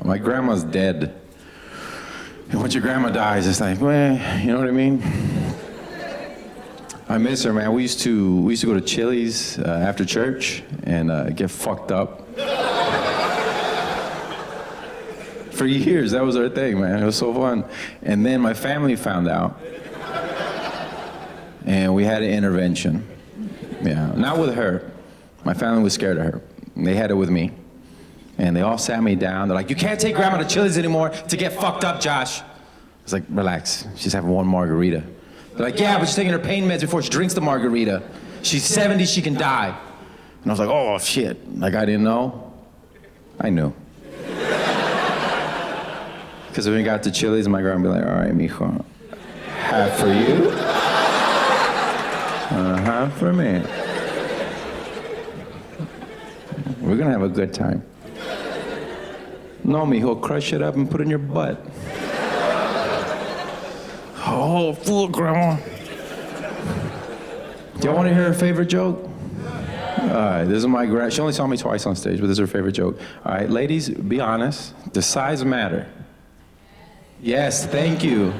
My grandma's dead. And once your grandma dies, it's like, well, you know what I mean? I miss her, man. We used to go to Chili's after church and get fucked up. For years, that was our thing, man. It was so fun. And then my family found out, and we had an intervention. Yeah, not with her. My family was scared of her. They had it with me. And they all sat me down. They're like, you can't take grandma to Chili's anymore to get fucked up, Josh. I was like, relax. She's having one margarita. They're like, yeah, but she's taking her pain meds before she drinks the margarita. She's 70, she can die. And I was like, oh, shit. Like, I didn't know. I knew. Because when we got to Chili's, my grandma would be like, all right, mijo, half for you, half for me. We're gonna have a good time. No, mijo, crush it up and put it in your butt. Oh, fool, grandma. Do y'all want to hear her favorite joke? All right, this is my grandma. She only saw me twice on stage, but this is her favorite joke. All right, ladies, be honest. Does size matter? Yes, thank you.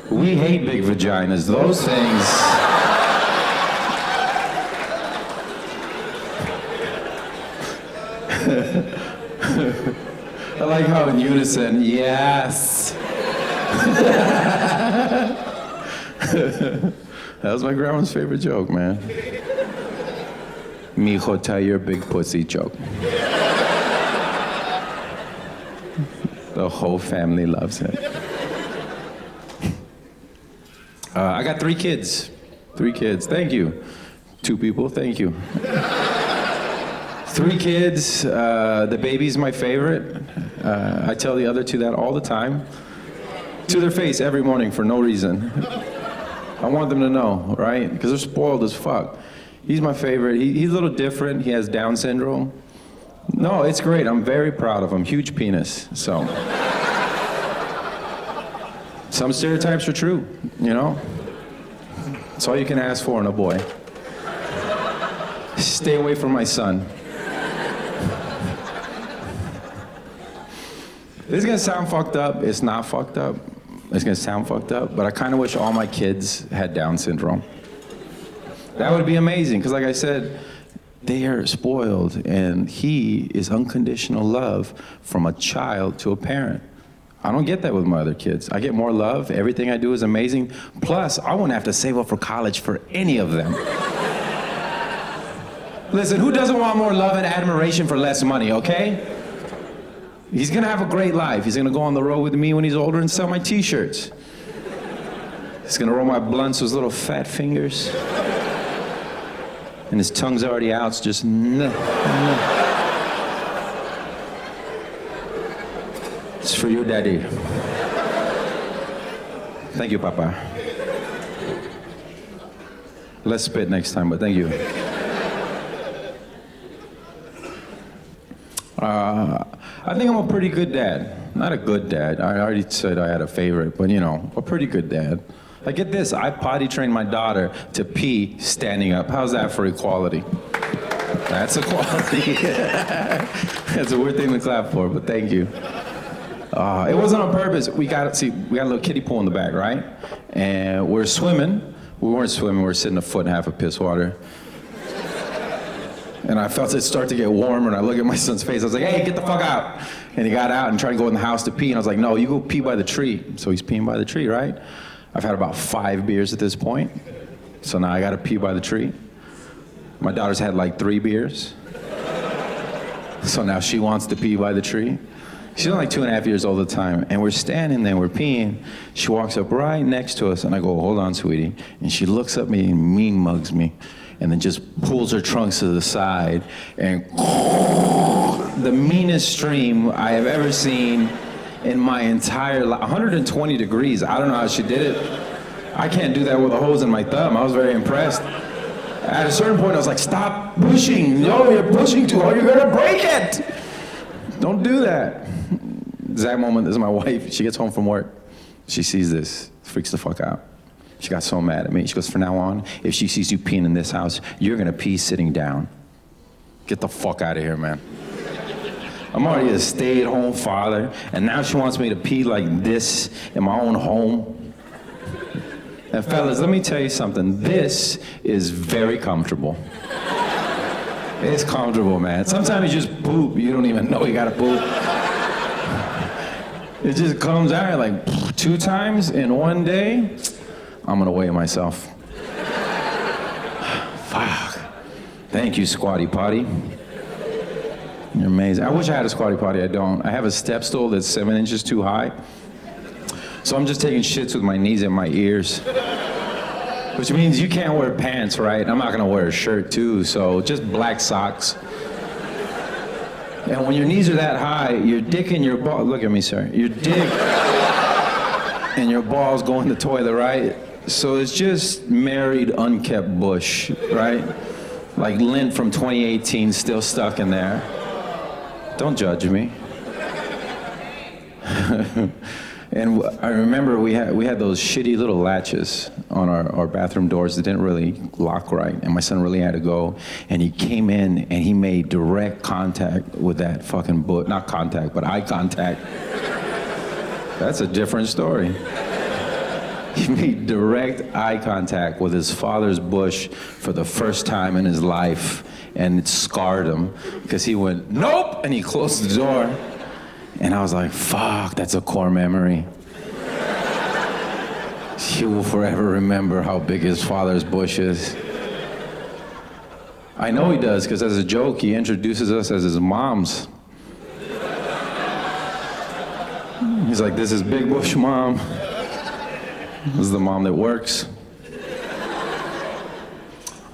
We hate big vaginas. Those things. I like how in unison, yes. That was my grandma's favorite joke, man. Mijo, tell your big pussy joke. The whole family loves it. I got 3 kids. 3 kids. Thank you. 2 people. Thank you. 3 kids. The baby's my favorite. I tell the other 2 that all the time. To their face every morning for no reason. I want them to know, right? Because they're spoiled as fuck. He's my favorite. He's a little different. He has Down syndrome. No, it's great. I'm very proud of him. Huge penis, so. Some stereotypes are true, you know? That's all you can ask for in a boy. Stay away from my son. This is gonna sound fucked up. It's not fucked up. It's gonna sound fucked up, but I kinda wish all my kids had Down syndrome. That would be amazing, because like I said, they are spoiled, and he is unconditional love from a child to a parent. I don't get that with my other kids. I get more love, everything I do is amazing, plus I wouldn't have to save up for college for any of them. Listen, who doesn't want more love and admiration for less money, okay? He's gonna have a great life. He's gonna go on the road with me when he's older and sell my t-shirts. He's gonna roll my blunts with his little fat fingers. And his tongue's already out, it's just It's for you, Daddy. Thank you, Papa. Less spit next time, but thank you. I think I'm a pretty good dad. Not a good dad. I already said I had a favorite, but you know, a pretty good dad. Like, get this, I potty trained my daughter to pee standing up. How's that for equality? That's equality. That's a weird thing to clap for, but thank you. It wasn't on purpose. We got a little kiddie pool in the back, right? And we're swimming. We weren't swimming, we were sitting a foot and a half of piss water. And I felt it start to get warmer, and I look at my son's face. I was like, hey, get the fuck out. And he got out and tried to go in the house to pee, and I was like, no, you go pee by the tree. So he's peeing by the tree, right? I've had about 5 beers at this point, so now I gotta pee by the tree. My daughter's had like 3 beers, so now she wants to pee by the tree. She's only like 2.5 years old at the time, and we're standing there, we're peeing. She walks up right next to us, and I go, hold on, sweetie. And she looks at me and mean mugs me, and then just pulls her trunks to the side, and the meanest stream I have ever seen in my entire life. 120 degrees. I don't know how she did it. I can't do that with a hose in my thumb. I was very impressed. At a certain point, I was like, stop pushing. No, you're pushing too hard. You're gonna break it. Don't do that. Exact moment, this is my wife. She gets home from work. She sees this, freaks the fuck out. She got so mad at me. She goes, from now on, if she sees you peeing in this house, you're gonna pee sitting down. Get the fuck out of here, man. I'm already a stay-at-home father, and now she wants me to pee like this in my own home. And fellas, let me tell you something. This is very comfortable. It's comfortable, man. Sometimes you just poop. You don't even know you gotta poop. It just comes out like 2 times in one day. I'm gonna weigh myself. Fuck. Thank you, Squatty Potty. You're amazing. I wish I had a Squatty Potty. I don't. I have a step stool that's 7 inches too high. So I'm just taking shits with my knees and my ears. Which means you can't wear pants, right? I'm not gonna wear a shirt too, so just black socks. And when your knees are that high, your dick and your ball, look at me, sir. Your dick and your balls go in the toilet, right? So it's just married, unkept bush, right? Like lint from 2018 still stuck in there. Don't judge me. And I remember we had those shitty little latches on our bathroom doors that didn't really lock right, and my son really had to go, and he came in and he made direct contact with that fucking bush. Not contact, but eye contact. That's a different story. He made direct eye contact with his father's bush for the first time in his life, and it scarred him because he went, nope, and he closed the door. And I was like, fuck, that's a core memory. He will forever remember how big his father's bush is. I know he does, because as a joke, he introduces us as his moms. He's like, this is Big Bush Mom. This is the mom that works.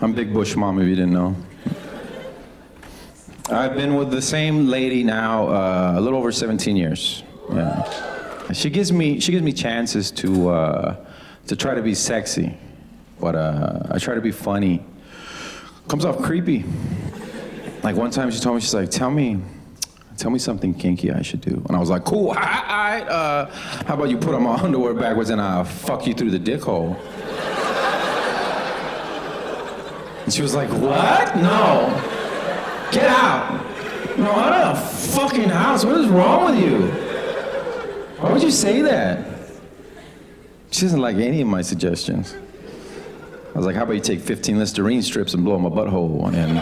I'm Big Bush Mom, if you didn't know. I've been with the same lady now a little over 17 years. Yeah. She gives me chances to try to be sexy, but I try to be funny. Comes off creepy. Like one time she told me, she's like, tell me something kinky I should do. And I was like, cool, all right, how about you put on my underwear backwards and I'll fuck you through the dick hole? And she was like, what? No. Get out. No, out of the fucking house. What is wrong with you? Why would you say that? She doesn't like any of my suggestions. I was like, how about you take 15 Listerine strips and blow my butthole? And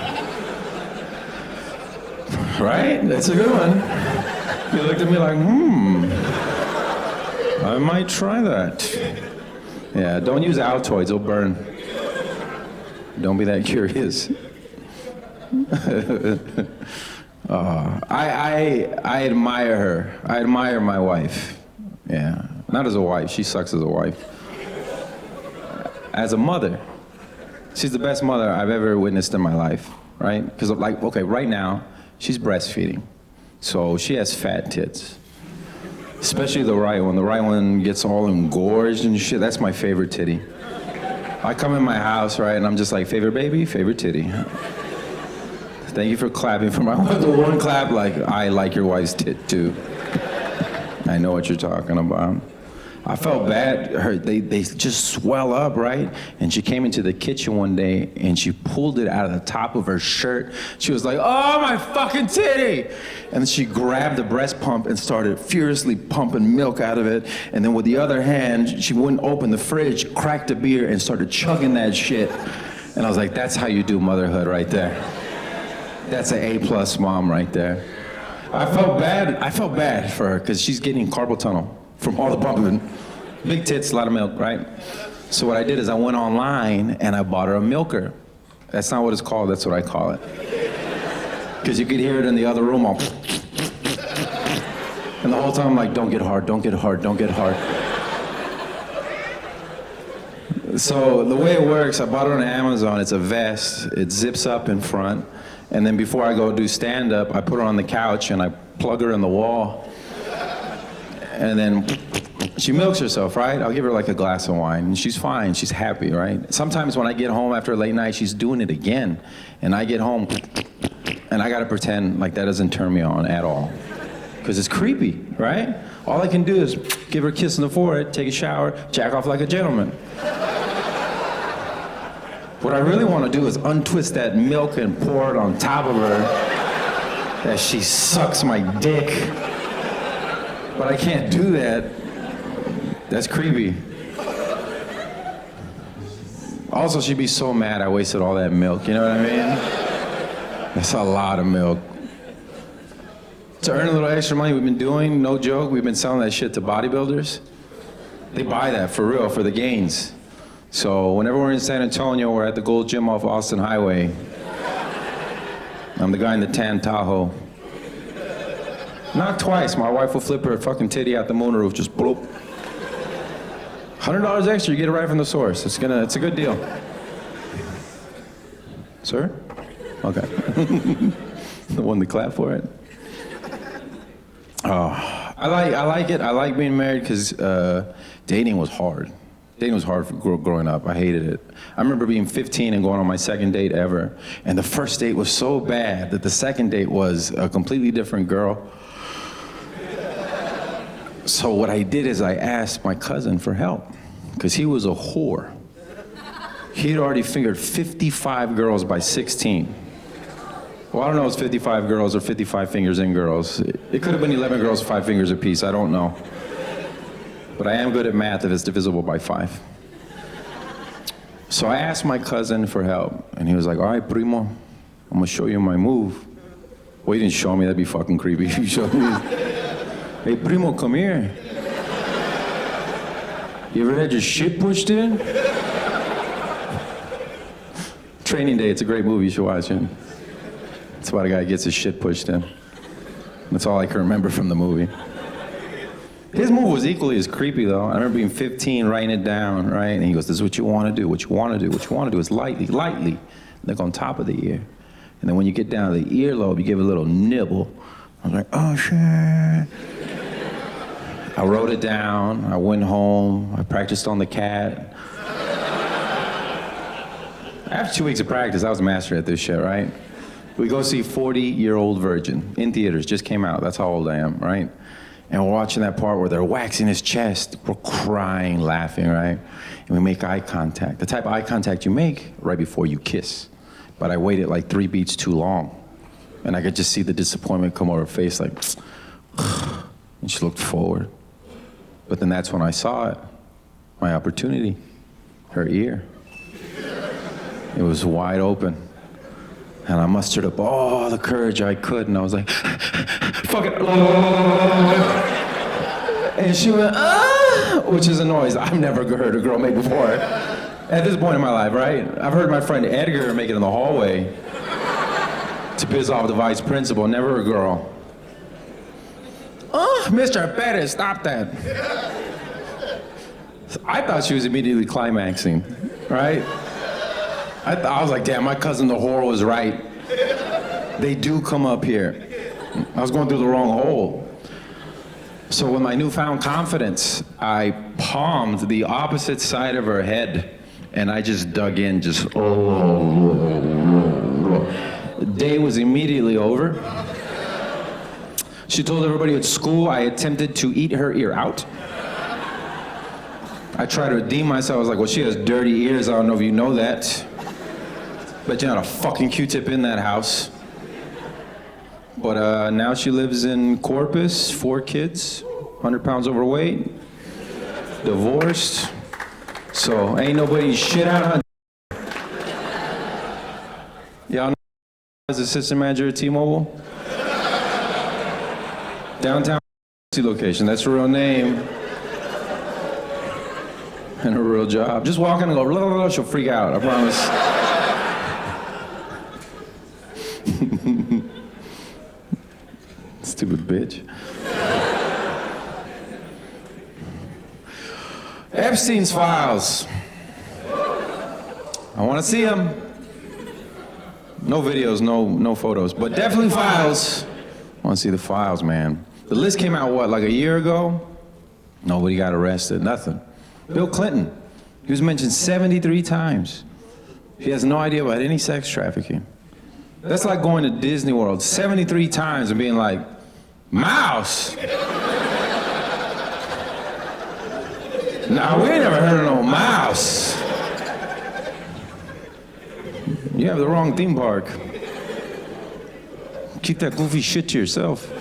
right? That's a good one. You looked at me like, I might try that. Yeah, don't use Altoids, it'll burn. Don't be that curious. I admire her. I admire my wife. Yeah, not as a wife, she sucks as a wife. As a mother, she's the best mother I've ever witnessed in my life, right? Because like, okay, right now, she's breastfeeding. So she has fat tits. Especially the right one. The right one gets all engorged and shit. That's my favorite titty. I come in my house, right, and I'm just like, favorite baby, favorite titty. Thank you for clapping for my wife. The one clap, like, I like your wife's tit too. I know what you're talking about. I felt bad. They just swell up, right? And she came into the kitchen one day and she pulled it out of the top of her shirt. She was like, oh, my fucking titty! And then she grabbed the breast pump and started furiously pumping milk out of it. And then with the other hand, she wouldn't open the fridge, cracked a beer, and started chugging that shit. And I was like, that's how you do motherhood right there. That's an A+ mom right there. I felt bad for her because she's getting carpal tunnel from all the pumping. Big tits, a lot of milk, right? So what I did is I went online and I bought her a milker. That's not what it's called, that's what I call it. Because you could hear it in the other room all and the whole time I'm like, don't get hard, don't get hard, don't get hard. So the way it works, I bought it on Amazon, it's a vest, it zips up in front, and then before I go do stand-up, I put her on the couch and I plug her in the wall. And then she milks herself, right? I'll give her like a glass of wine, and she's fine, she's happy, right? Sometimes when I get home after a late night, she's doing it again. And I get home, and I gotta pretend like that doesn't turn me on at all. Because it's creepy, right? All I can do is give her a kiss on the forehead, take a shower, jack off like a gentleman. What I really want to do is untwist that milk and pour it on top of her that she sucks my dick. But I can't do that. That's creepy. Also, she'd be so mad I wasted all that milk, you know what I mean? That's a lot of milk. To earn a little extra money, we've been doing, no joke, we've been selling that shit to bodybuilders. They buy that for real, for the gains. So whenever we're in San Antonio, we're at the Gold Gym off Austin Highway. I'm the guy in the tan Tahoe. Not twice, my wife will flip her fucking titty out the moonroof, just bloop. $100 extra, you get it right from the source. It's a good deal. Sir? Okay. The one to clap for it. Oh, I like it. I like being married because dating was hard. Dating was hard for growing up. I hated it. I remember being 15 and going on my second date ever. And the first date was so bad that the second date was a completely different girl. So what I did is I asked my cousin for help because he was a whore. He had already fingered 55 girls by 16. Well, I don't know if it's 55 girls or 55 fingers in girls. It could have been 11 girls, 5 fingers apiece, I don't know. But I am good at math if it's divisible by 5. So I asked my cousin for help, and he was like, all right, primo, I'm gonna show you my move. Well, he didn't show me, that'd be fucking creepy. He showed me, hey, primo, come here. You ever had your shit pushed in? Training Day, it's a great movie, you should watch it. That's why the guy gets his shit pushed in. That's all I can remember from the movie. His move was equally as creepy, though. I remember being 15, writing it down, right? And he goes, this is what you want to do, what you want to do, what you want to do is lightly, like on top of the ear. And then when you get down to the earlobe, you give it a little nibble. I was like, oh, shit. I wrote it down, I went home, I practiced on the cat. After 2 weeks of practice, I was a master at this shit, right? We go see 40-Year-Old Virgin in theaters, just came out, that's how old I am, right? And we're watching that part where they're waxing his chest. We're crying, laughing, right? And we make eye contact. The type of eye contact you make right before you kiss. But I waited like 3 beats too long. And I could just see the disappointment come over her face like, and she looked forward. But then that's when I saw it, my opportunity, her ear. It was wide open. And I mustered up all the courage I could, and I was like, fuck it. And she went, ah, which is a noise I've never heard a girl make before. At this point in my life, right? I've heard my friend Edgar make it in the hallway to piss off the vice principal, never a girl. Oh, Mr. Pettis, stop that. I thought she was immediately climaxing, right? I was like, damn, my cousin the whore was right. They do come up here. I was going through the wrong hole. So with my newfound confidence, I palmed the opposite side of her head, and I just dug in, just, The day was immediately over. She told everybody at school I attempted to eat her ear out. I tried to redeem myself. I was like, well, she has dirty ears. I don't know if you know that. Bet you not a fucking Q-tip in that house. But now she lives in Corpus, 4 kids, 100 pounds overweight, divorced. So ain't nobody shit out her. Y'all know as assistant manager at T-Mobile? Downtown location, that's her real name. And her real job. Just walk in and go, blah, blah, blah, she'll freak out, I promise. Stupid bitch. Epstein's files. I want to see them. No videos, no photos, but definitely files. I want to see the files, man. The list came out, what, like a year ago? Nobody got arrested, nothing. Bill Clinton, he was mentioned 73 times. He has no idea about any sex trafficking. That's like going to Disney World 73 times and being like, mouse. Nah, we ain't never heard of no mouse. You have the wrong theme park. keep that goofy shit to yourself.